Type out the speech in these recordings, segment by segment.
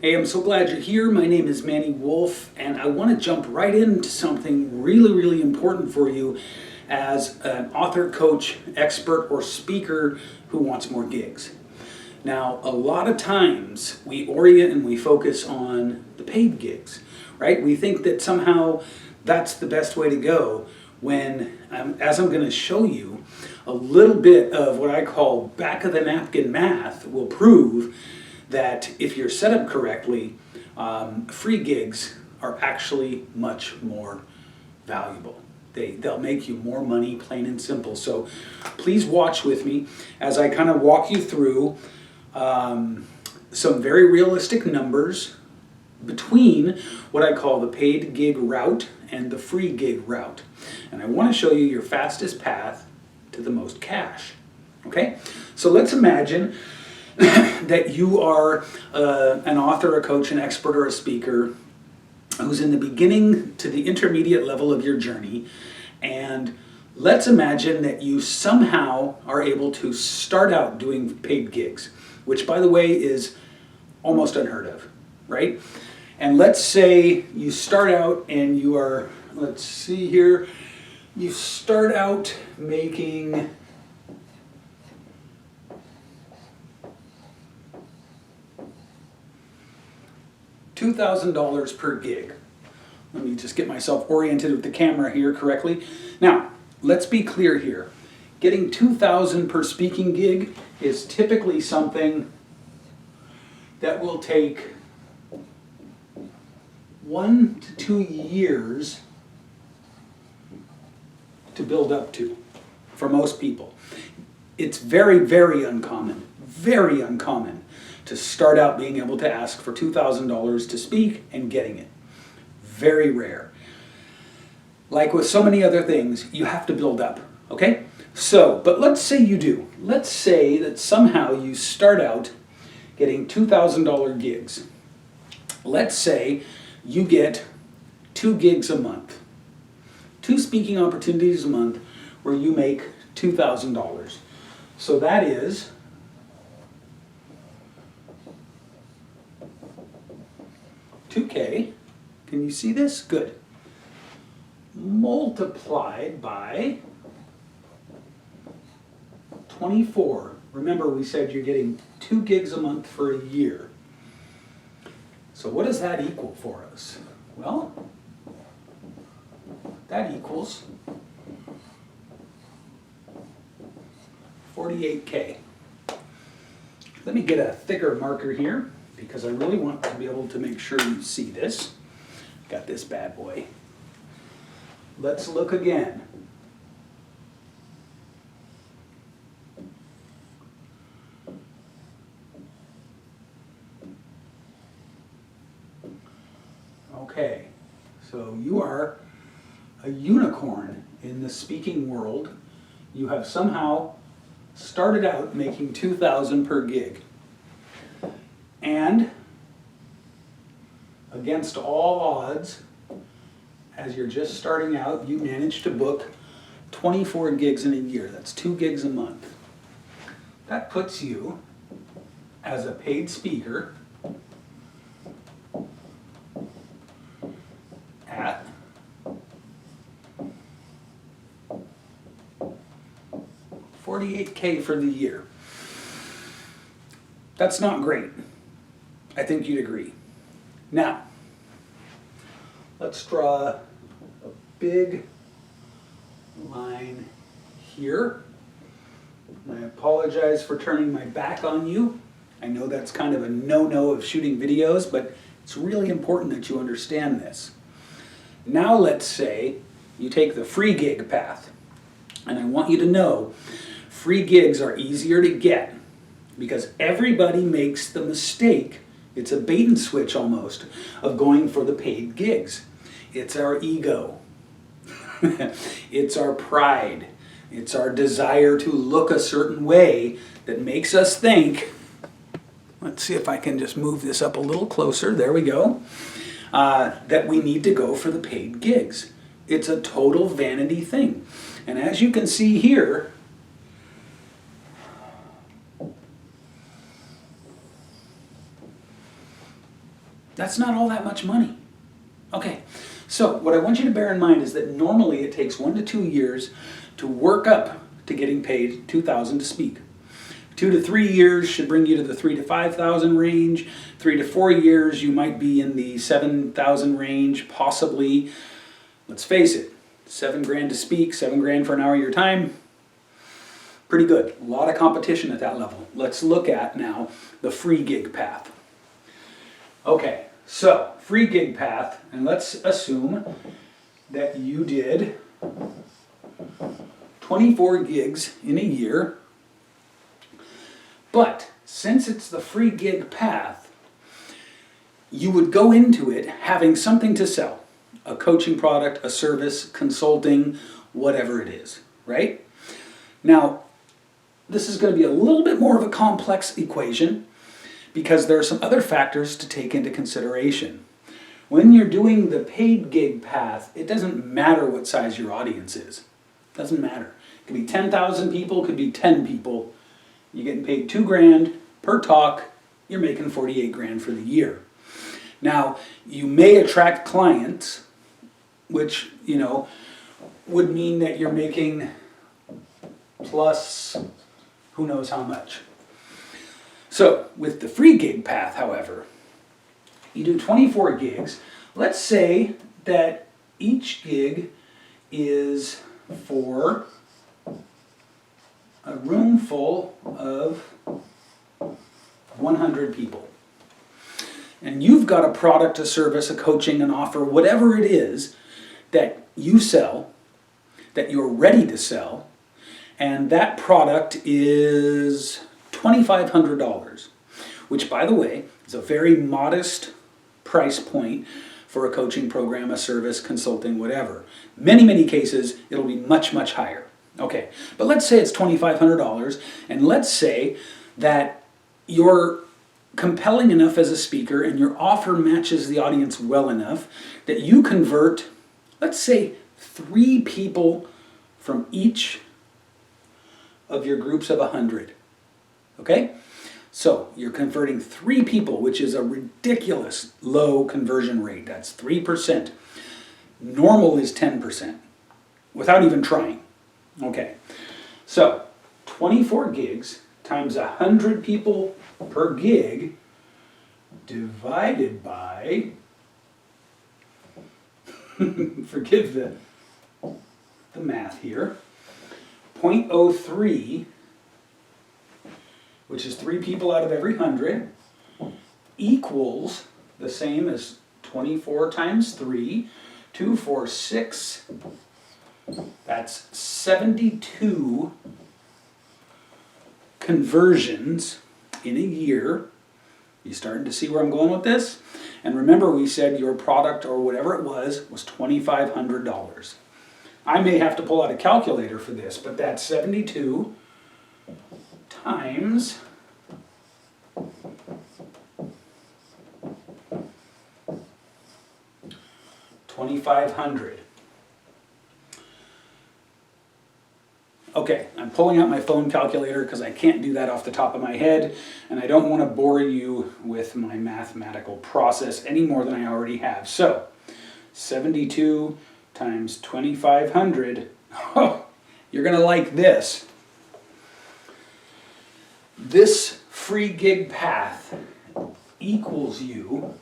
Hey, I'm so glad you're here. My name is Manny Wolfe, and I want to jump right into something really important for you as an author, coach, expert, or speaker who wants more gigs. Now, a lot of times we orient and we focus on the paid gigs, right? We think that somehow that's the best way to go when, as I'm going to show you, a little bit of what I call back of the napkin math will prove that if you're set up correctly, free gigs are actually much more valuable. They'll make you more money, plain and simple. So please watch with me as I kind of walk you through some very realistic numbers between what I call the paid gig route and the free gig route. And I want to show you your fastest path to the most cash. Okay? So let's imagine that you are an author, a coach, an expert, or a speaker who's in the beginning to the intermediate level of your journey. And let's imagine that you somehow are able to start out doing paid gigs, which, by the way, is almost unheard of, right? And let's say you start out and you are, let's see here, you start out making $2,000 per gig. Let me just get myself oriented with the camera here correctly. Now, let's be clear here. Getting $2,000 per speaking gig is typically something that will take 1 to 2 years to build up to for most people. It's very uncommon to start out being able to ask for $2,000 to speak and getting it. Very rare. Like with so many other things, you have to build up, okay? So, but let's say you do. Let's say that somehow you start out getting $2,000 gigs. Let's say you get 2 gigs a month. 2 speaking opportunities a month where you make $2,000. So that is $2K, can you see this? Good. Multiplied by 24. Remember, we said you're getting 2 gigs a month for a year. So what does that equal for us? Well, that equals 48K. Let me get a thicker marker here, because I really want to be able to make sure you see this. Got this bad boy. Let's look again. Okay, so you are a unicorn in the speaking world. You have somehow started out making $2,000 per gig. And against all odds, as you're just starting out, you managed to book 24 gigs in a year. That's 2 gigs a month. That puts you, as a paid speaker, at $48K for the year. That's not great. I think you'd agree. Now, let's draw a big line here. I apologize for turning my back on you. I know that's kind of a no-no of shooting videos, but it's really important that you understand this. Now let's say you take the free gig path, and I want you to know free gigs are easier to get because everybody makes the mistake. It's a bait and switch almost of going for the paid gigs. It's our ego. It's our pride. It's our desire to look a certain way that makes us think, let's see if I can just move this up a little closer, there we go, that we need to go for the paid gigs. It's a total vanity thing. And as you can see here, That's not all that much money. Okay, so what I want you to bear in mind is that normally it takes 1 to 2 years to work up to getting paid $2,000 to speak. 2 to 3 years should bring you to the $3,000 to $5,000 range. 3 to 4 years, you might be in the $7,000 range, possibly. Let's face it, $7,000 to speak, $7,000 for an hour of your time. Pretty good. A lot of competition at that level. Let's look at now the free gig path. Okay, so free gig path, and let's assume that you did 24 gigs in a year. But since it's the free gig path, you would go into it having something to sell. A coaching product, a service, consulting, whatever it is, right? Now, this is going to be a little bit more of a complex equation because there are some other factors to take into consideration. When you're doing the paid gig path, it doesn't matter what size your audience is. It doesn't matter. It could be 10,000 people, it could be 10 people. You're getting paid $2,000 per talk, you're making $48,000 for the year. Now, you may attract clients, which, would mean that you're making plus who knows how much. So, with the free gig path, however, you do 24 gigs. Let's say that each gig is for a room full of 100 people. And you've got a product, a service, a coaching, an offer, whatever it is that you sell, that you're ready to sell, and that product is $2,500, which, by the way, is a very modest price point for a coaching program, a service, consulting, whatever. Many, many cases, it'll be much, much higher. Okay, but let's say it's $2,500, and let's say that you're compelling enough as a speaker and your offer matches the audience well enough that you convert, let's say, 3 people from each of your groups of 100. Okay? So you're converting 3 people, which is a ridiculous low conversion rate. That's 3%. Normal is 10%, without even trying. Okay, so 24 gigs times 100 people per gig divided by, forgive the math here, 0.03, which is 3 people out of every 100, equals the same as 24 times 3, 2, 4, 6, that's 72 conversions in a year. You starting to see where I'm going with this? And remember, we said your product or whatever it was $2,500. I may have to pull out a calculator for this, but that's 72 times 2,500. Okay, I'm pulling out my phone calculator because I can't do that off the top of my head, and I don't want to bore you with my mathematical process any more than I already have. So, 72 times 2,500, oh, you're going to like this. This free gig path equals you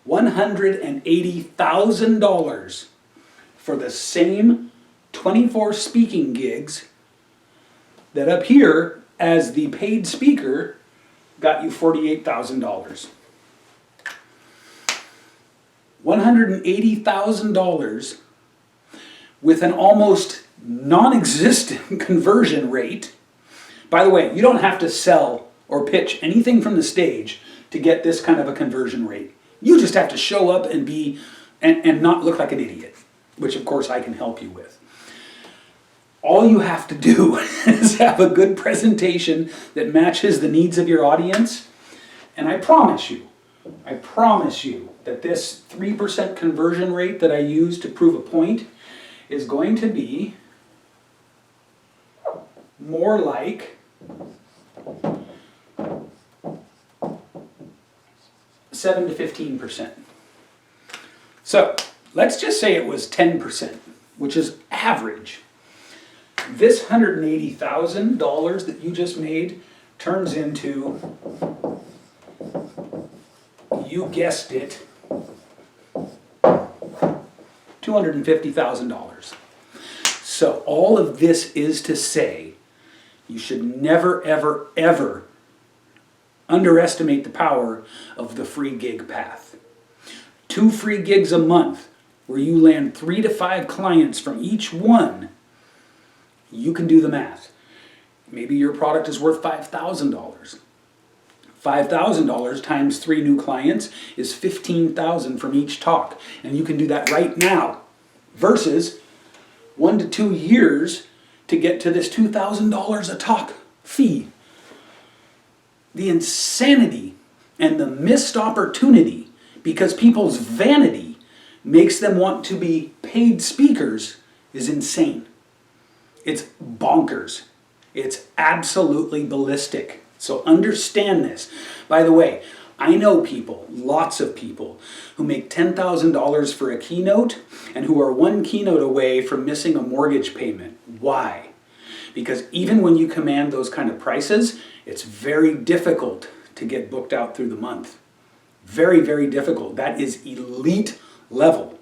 $180,000 for the same 24 speaking gigs that up here, as the paid speaker, got you $48,000. $180,000 with an almost non-existent conversion rate. By the way, you don't have to sell or pitch anything from the stage to get this kind of a conversion rate. You just have to show up and be and not look like an idiot, which of course I can help you with. All you have to do is have a good presentation that matches the needs of your audience, and I promise you that this 3% conversion rate that I use to prove a point is going to be more like 7 to 15%. So let's just say it was 10%, which is average. This $180,000 that you just made turns into, you guessed it, $250,000. So all of this is to say, you should never, ever, ever underestimate the power of the free gig path. 2 free gigs a month, where you land 3 to 5 clients from each one. You can do the math. Maybe your product is worth $5,000. $5,000 times 3 new clients is $15,000 from each talk. And you can do that right now. Versus 1 to 2 years to get to this $2,000 a talk fee. The insanity and the missed opportunity, because people's vanity makes them want to be paid speakers, is insane. It's bonkers. It's absolutely ballistic. So understand this. By the way, I know people, lots of people, who make $10,000 for a keynote and who are 1 keynote away from missing a mortgage payment. Why? Because even when you command those kind of prices, it's very difficult to get booked out through the month. Very, very difficult. That is elite level.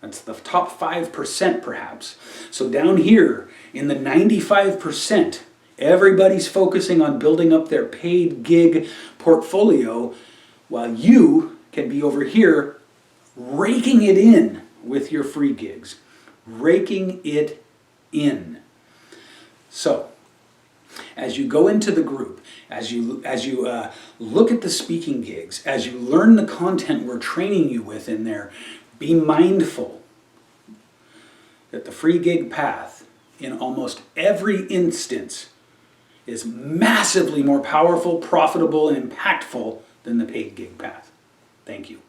That's the top 5% perhaps. So down here in the 95%, everybody's focusing on building up their paid gig portfolio, while you can be over here raking it in with your free gigs. Raking it in. So, as you go into the group, as you look at the speaking gigs, as you learn the content we're training you with in there, be mindful that the free gig path, in almost every instance, is massively more powerful, profitable, and impactful than the paid gig path. Thank you.